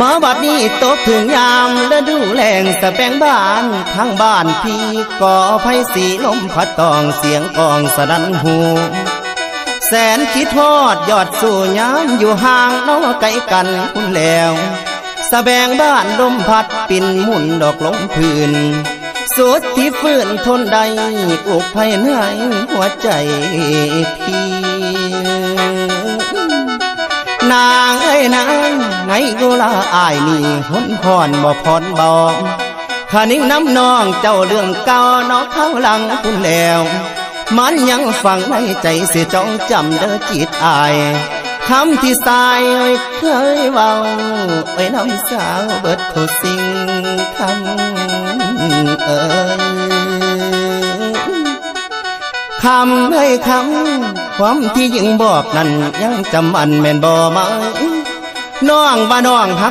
มาบัดนี้ตกถึงยามฤดูแล้งสะแปงบ้านทางบ้านพี่ก่อไฟสีลมพัดตองเสียงกองสนั่นหูแสนคิดทอดยอดสู่ยามอยู่ห่างน้อไกลกันคุณแล้วสะแบงบ้านลมพัดปิ่นหมุนดอกลงพื้นสุดที่ฟื้นทนใดอุกภายในหัวใจพี่นางเอ้ยนางไงกูละอายนี่หนพรบ่พรบ่ข้านิ่งน้ำนองเจ้าเรื่องเก่านอกข้างหลังคุณแล้วมันยังฝังในใจเสียจ้องจำเด้อจิตอายคำที่สายเคยเว้าไว้น้ำสาวเบิดทุกสิ่งคำคำให้คำความที่ยิ่งบอกนั้นยังจำอันแม่นบ่ไหมน้องว่าน้องฮัก